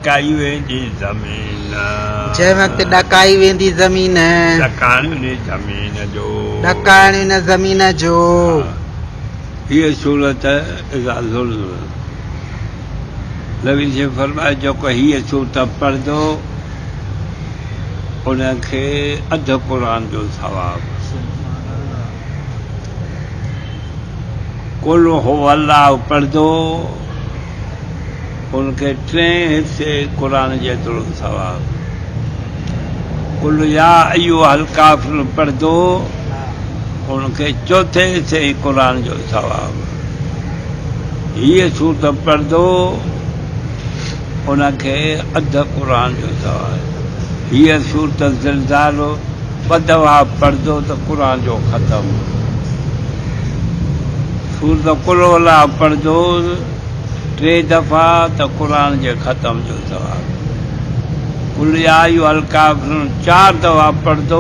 ॾकाई वेंदी ज़मीन जंहिं वक़्तु ॾकाई वेंदी ज़मीन ॾकाइण उन ज़मीन जो ॾकाइण इन ज़मीन जो हीअ सूरत नबी से फरमाए जेको हीअ सूरत पढ़ंदो उनखे अधु क़ुरान जो सवाबु कुल हो अल्लाह पढ़ंदो उनखे 3 हिसे क़ुरान जेतिरो सवाबु कुल या अय्युहल काफ़िरून पढ़ंदो उनखे 4 हिसे क़ुरान जो सवाबु हीअ सूरत पढ़ंदो उनखे अधु क़ुरान जो सवाबु हीअ सूरत ज़िलज़ाल 2 दफ़ा पढ़ंदो त क़ुरान जो ख़तमु सूरत कुल अल्लाह पढ़ंदो 3 दफ़ा त क़ुरान जे ख़तम जो सवाबु कुल या अय्युहल काफ़िरून 4 दफ़ा पढ़ंदो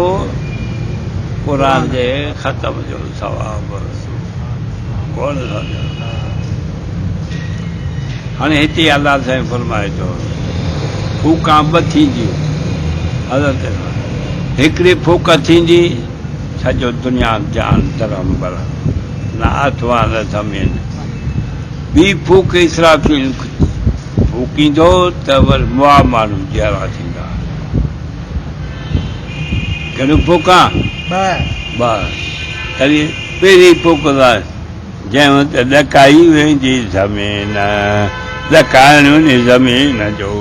क़ुरान जे ख़तम जो सवाबु कोन सम्झो हाणे हिते अलाह साईं फरमाए थो फूकां 2 थींदियूं हज़रत हिकिड़ी फूक थींदी सॼो दुनिया जान धर्म बर न अथवा न ज़मीन ॿी फूक इसराफील फूकींदो त वरी मुआ माण्हू जहिड़ा थींदा कहिड़ियूं फूकां 2 तॾहिं पहिरीं फूक जंहिं वक़्तु ॾकाई वेंदी ज़मीन ॾकाइण उन ज़मीन जो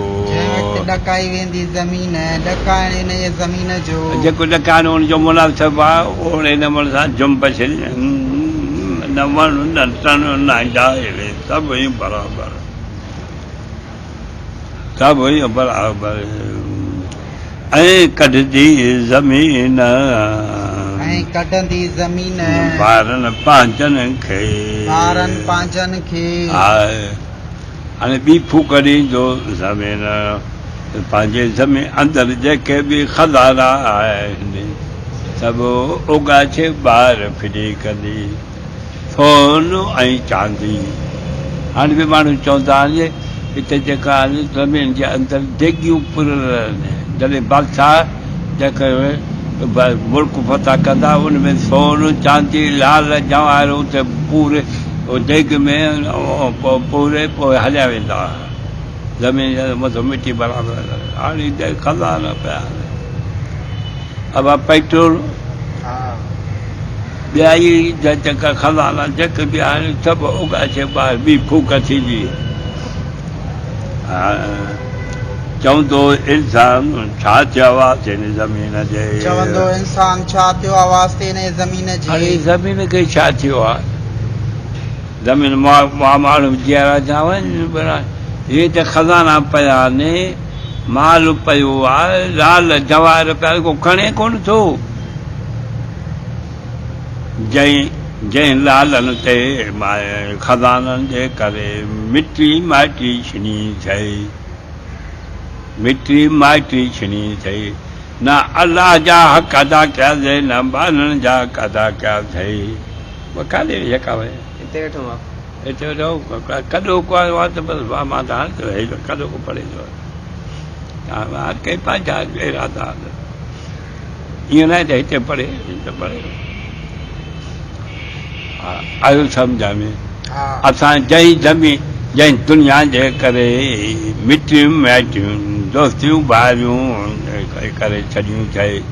ॾकाई वेंदी ज़मीन ॾकाइण इन ज़मीन जो जेको ॾकाइण उनजो मुनासिबु आहे ओड़े नमूने सां जुंब छॾे न वण न टण न डाइल सभु ई बराबरि सभु ई बराबरि ऐं कढंदी ज़मीन ऐं कढंदी ज़मीन ॿारनि पंहिंजनि खे हाणे ॿी फूक ॾींदो ज़मीन पंहिंजे ज़मीन अंदरि जेके बि खज़ाना आहिनि सभु उगाछे ॿाहिरि फिरी कंदी सोन ऐं चांदी हाणे बि माण्हू चवंदा आहिनि हिते जेका आहिनि ज़मीन जे अंदरि देगियूं पुरियल आहिनि जॾहिं बादशाह जेके मुल्क फतह कंदा उनमें सोन चांदी लाल जवाहर उते पूरे देग में पूरे पोइ हलिया वेंदा ज़मीन मथां मिटी बराबरि हाणे खज़ाना पिया अब पेट्रोल ॿिया ई जेका खज़ाना जेके बि आहिनि सभु उगाछे ॿाहिरि ॿी फूक थींदी चवंदो इंसान छा थियो आहे हिन ज़मीन जे चवंदो इंसान छा थियो आहे वास्ते हिन ज़मीन जे हाणे ज़मीन खे छा थियो आहे ज़मीन माण्हू जहिड़ा चवनि इहे त खज़ाना पिया आहिनि माल पियो आहे लाल जवाहर पिया को खणे कोन थो जंहिं लालनि ते खज़ाननि जे करे मिटी माइटी छिनी थई मिटी माइटी छिनी थई न अलाह जा हक़ अदा कयासीं न ॿारनि जा हक़ अदा कयासीं काॾे जेका हिते वेठो कॾो को आयो आहे त बसि मां त हाणे कॾो को पढ़े थो कंहिं पंहिंजा इरादा ईअं न आहे त हिते पढ़े आयो सम्झ में असां जंहिं ज़मीन जंहिं दुनिया जे करे मिटियूं माइटियूं दोस्तियूं ॿाहिरियूं करे छॾियूं थई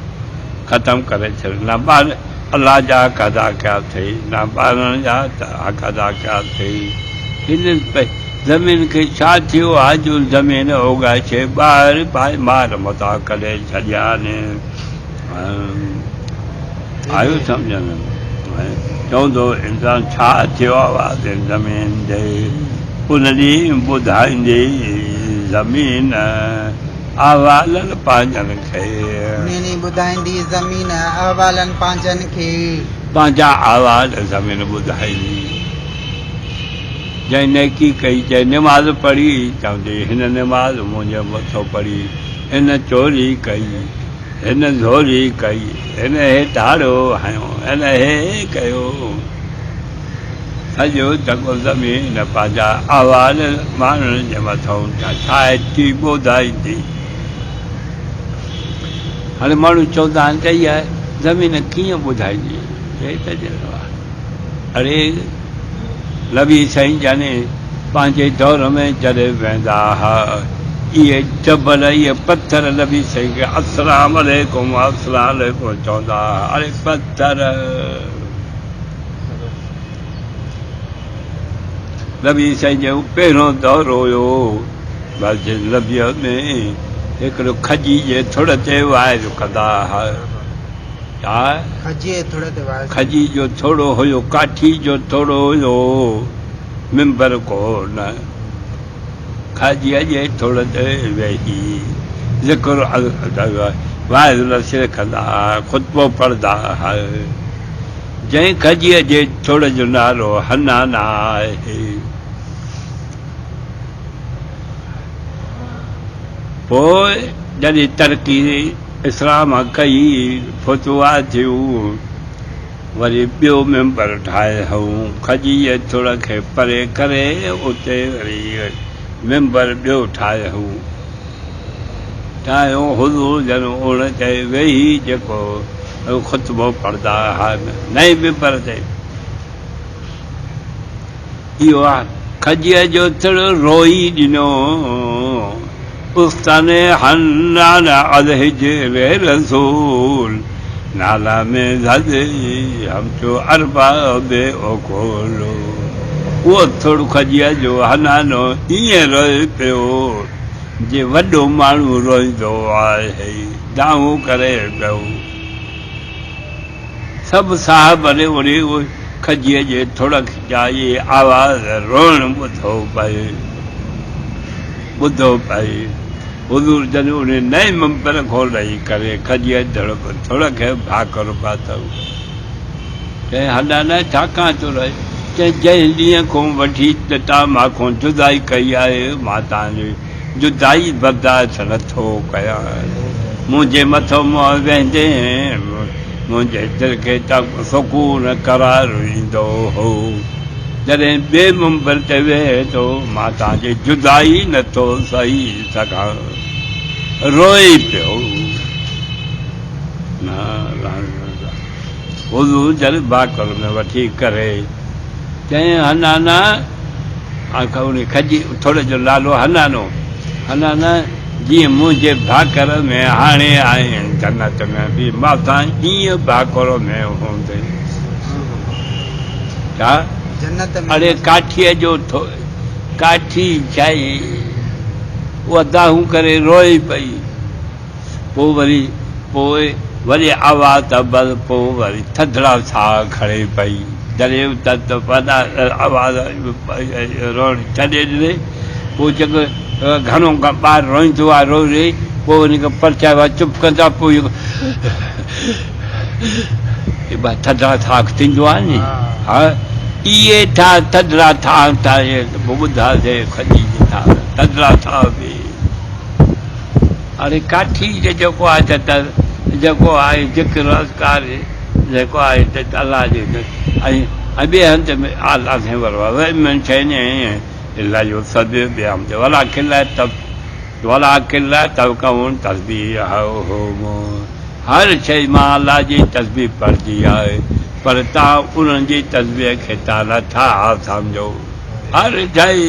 ख़तमु करे छॾियूं न ॿार अलाह जा हक़ अदा कया अथई न ॿारनि जा हक़ अदा कया अथई हिन ज़मीन खे छा थियो आहे जो ज़मीन उगाए ॿाहिरि मार मता करे छॾिया आहिनि आयो सम्झ में चवंदो इंसान छा थियो आहे ज़मीन जे उन ॾींहुं ॿुधाईंदी ज़मीन अहवालनि पंहिंजनि खे ॿुधाईंदी ज़मीन अहवालनि पंहिंजनि खे पंहिंजा अहवाल ज़मीन ॿुधाईंदी जंहिं नेकी कई जंहिं निमाज़ पढ़ी चवंदी हिन निमाज़ मुंहिंजे मथां पढ़ी हिन चोरी कई हिन ज़ोरी कई हिन हे ठाड़ो हयो हिन हे कयो सॼो चङो ज़मीन पंहिंजा आवाज़ माण्हुनि जे मथां छाहे थी ॿुधाईंदी। हाणे माण्हू चवंदा आहिनि त इहा ज़मीन कीअं ॿुधाईंदी, अड़े नबी साईं जाने पंहिंजे दौर में जॾहिं वेंदा हुआ इहे जबल इहे पथर नबी साईं खे अस्सलाम अलैकुम अस्सलाम अलैकुम चवंदा हुआ। अड़े पथर नबी साईं जो पहिरियों दौर हुयो, बस नबीअ में हिकिड़ो खजी जे थुड़ ते वाइर कंदा हुआ। खजी जो थोड़ो हुयो, काठी जो थोड़ो हुयो, मिंबर कोन। खजीअ जे थोड़ ते वेही ज़िक्र वाइर सिर कंदा हुआ, ख़ुतबो पढ़ंदा हुआ। जंहिं खजीअ जे थोड़ जो नालो हनाना आहे। पोइ जॾहिं तरक़ी इस्लाम कई, फतवा थियूं, वरी ॿियो मेंबर ठाहे हूं, खजीअ थोड़ खे परे करे उते वरी मेंबर ॿियो ठाहे हूं। ठाहियो हुज़ूर जन उन ते वेही जेको ख़ुतबो पढ़ंदा हुआ नए मेंबर ते। इहो आहे खजीअ जो थोड़ रोई ॾिनो उस्ताने हन्नान अलहिजरे रसूल नाला में ज़दे हम चो अरबाबे ओकोलो। उहो थोरो खजीअ जो हनानो ईअं रोए पियो जे वॾो माण्हू रोईंदो आहे, दाऊं करे पियो। सभु साहब ने वरी खजीअ जे थोड़ जा इहे आवाज़ रोअण ॿुधो पए। हुज़ूर जन उन नए मंबर खोलाई करे खजीअ थोड़ खे भाकुर पातऊं। चई हनाना छाकाणि थो रहे? चई जंहिं ॾींहं खां वठी तव्हां मां जुदाई कई आहे, मां तव्हांजी जुदाई बर्दाश्त नथो कयां। मुंहिंजे मथां वेंदे मुंहिंजे दिलि खे सुकून करार ईंदो हो। जॾहिं ॿिए मंबर ते वेहे थो मां तव्हांजी जुदाई नथो सही सघां, रोए पियो। हुज़ूर जन भाकुर में वठी करे चई हनाना, उन खजी थोड़ जो नालो हनानो, हनाना जीअं मुंहिंजे भाकुर में हाणे आहिनि जन्नत में बि मां ईअं भाकुर में हूंदे। छा जन्नत में? अड़े काठीअ जो काठी छाई उहा दाहूं करे रोई पई। पोइ वरी आवाज़ त बस पोइ वरी थधिड़ा साह खणे पई। जॾहिं आवाज़ रोअण छॾे ॾिने, पोइ जेको घणो ॿार रोईंदो आहे रोई रही, पोइ उनखे परचाए चुप कंदा, पोइ थधिड़ा साह थींदो आहे नी। हा इहे थधिड़ा साह ठाहे ॿुधासीं खजी जे थधिड़ा साह बि। अड़े काठी जेको आहे जेको आहे ज़िक्र अस्कार जेको आहे त अलाह जे ऐं ॿिए हंध में अलाह सां वरो मन शइ इलाही सभु ॿिया हंधि वला किला तब कौन तस्बीह हो। हर शइ मां अलाह जी तस्बीह पढ़ंदी आहे, पर तव्हां उन्हनि जी तस्बीह खे तव्हां नथा सम्झो। हर शइ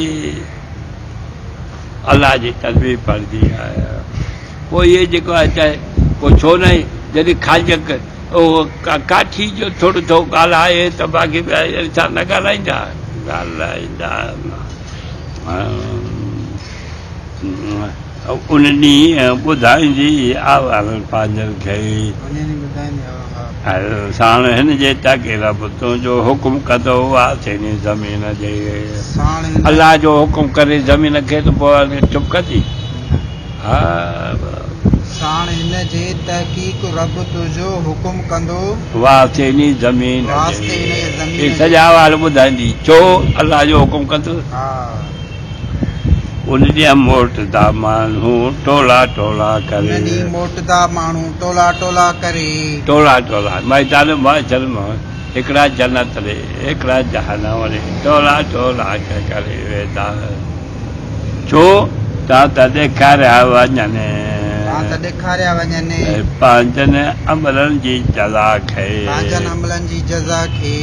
अलाह जी तस्बीह पढ़ंदी आहे। पोइ इहे जेको आहे चाहे पोइ छो न जॾहिं खाजक उहो काठी जो थोरो थो ॻाल्हाए त बाक़ी छा न ॻाल्हाईंदा उन ॾींहुं ॿुधाईंदी आवाज़ पंहिंजनि खे। साण हिन जे ताक़ी रब तुंहिंजो हुकुम कंदो आहे ज़मीन जे। अलाह जो हुकुम करे ज़मीन खे त पोइ चुप कंदी। हा साण हिन जे तहक़ीक़ रब तुंहिंजो हुकुम कंदो वास्ते इन ज़मीन सॼा वार ॿुधाईंदी छो अलाह जो हुकुम कंदो। उन ॾींहुं मोटदा माण्हू टोला टोला करे मोटदा माण्हू टोला टोला करे मैदान माशर में हिकिड़ा जन्नत ॾे हिकिड़ा जहनम ॾे टोला टोला करे वेंदा छो तव्हां त ॾेखारिया वञनि तव्हां त ॾेखारिया वञनि पंहिंजनि अमलनि जी जज़ा खे पंहिंजनि अमलनि जी जज़ा खे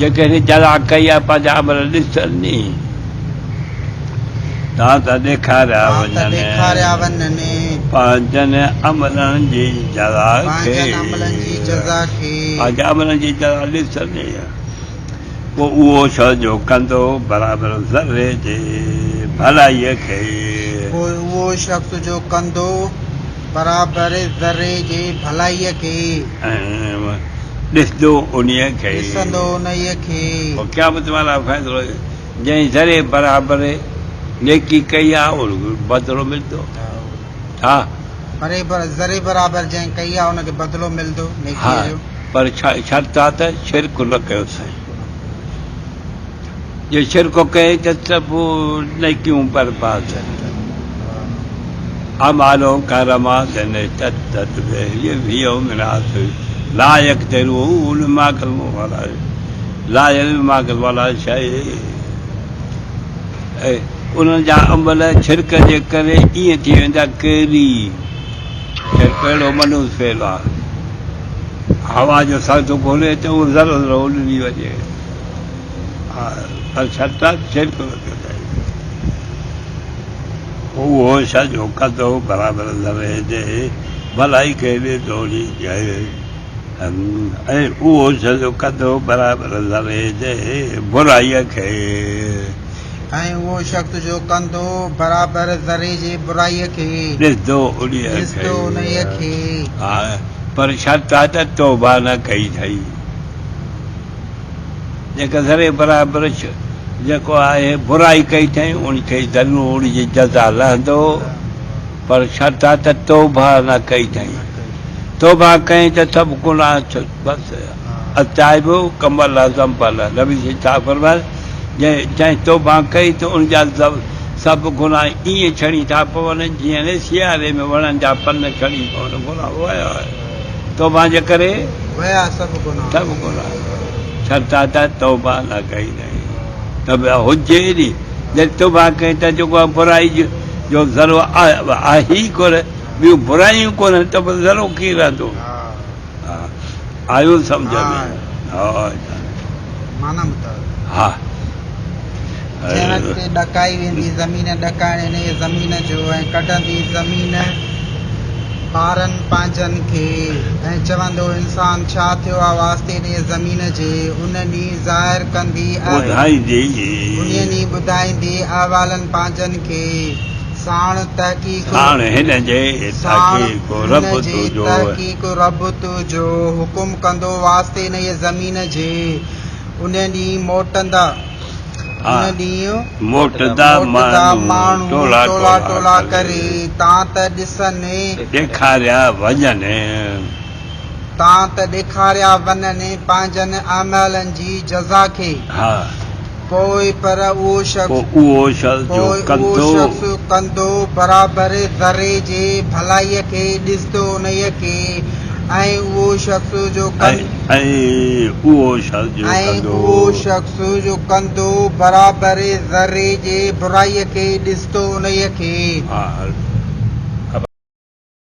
जेके जज़ा कई आहे पंहिंजा अमल ॾिसनि तव्हां त ॾेखारिया वञनि पंहिंजनि अमलनि जी जज़ा खे पंहिंजा अमलनि जी जज़ा ॾिसनि पोइ उहो शइ जो कंदो बराबरि ज़रे जे भलाईअ खे पोइ उहो शख़्स जो कंदो बराबरि ज़रे जे भलाईअ खे ॾिसंदो उन्हीअ खे ॾिसंदो उन्हीअ खे पोइ क़यामत वारा फ़ैसिलो जंहिं ज़रे बराबरि नेकी कई आहे बदिलो मिलंदो हा ज़रे बराबरि जंहिं कई आहे हुनखे बदिलो मिलंदो हा पर शर्त आहे त शिरक न कयो साईं जे शिरक कई त सभु नेकियूं बर्बाद अमालो करमात लायक तेरू मागल वाला शइ उन्हनि जा अमल छिरक जे करे ईअं थी वेंदा कहिड़ी छिरक अहिड़ो मनूस फेल आहे हवा जो सॻु खोले त उहो ज़रो ज़रो उॾड़ी वञे हा पर छा छिरक न कंदा उहो सॼो कंदो बराबरि ज़रे जे भलाई खे ॾिनो ऐं उहो सॼो कंदो बराबरि ज़रे जे बुराईअ खे ऐं उहो शख़्स जो कंदो बराबरि ज़रे जे बुराईअ खे ॾिसंदो उन्हीअ खे हा पर शर्त आहे त तौबा न कई अथई जेका ज़रे बराबरि जेको आहे बुराई कई अथई उनखे ज़रूरु उनजी जज़ा लहंदो पर शर्त आहे त तौबा न कई अथई तौबा कई त सभु गुनाह बसि अचाइबो कमल ज़ंपल नबी छा फरमाए जंहिं तौबा कई त उनजा सभु गुनाह ईअं छड़ी था पवनि जीअं सियारे में वणनि जा पन छड़ी पवनि गुनाह विया तौबा जे करे विया सभु गुनाह शर्त आहे त तौबा न कई अथई त हुजे नी जे तौबा कई त जेको बुराई जो ज़रो आहे ई कोन ॿियूं बुराइयूं कोन त पोइ ज़रो कीअं रहंदो आयो सम्झ में हा जंहिं वक़्तु ॾकाई वेंदी ज़मीन ॾकाइण इन ज़मीन जो ऐं कढंदी ज़मीन ॿारनि पंहिंजनि खे ऐं चवंदो इंसान छा थियो आहे वास्ते इन ज़मीन जे उन ॾींहुं ज़ाहिर कंदी उन ॾींहुं ॿुधाईंदी अहवालनि पंहिंजनि खे साण तहक़ीक़ रब तुंहिंजो हुकुम कंदो वास्ते इन ज़मीन जे उन ॾींहुं मोटंदा माण्हू टोला टोला करे तव्हां त ॾिसनि ॾेखारिया वञनि पंहिंजनि अमलनि जी जज़ा खे पोइ पर उहो शख़्स कंदो बराबरि ज़रे जे भलाईअ खे ॾिसंदो उन्हीअ खे ऐं उहो शख़्स जो कंदो बराबरि ज़रे जे बुराईअ खे ॾिसंदो उन्हीअ खे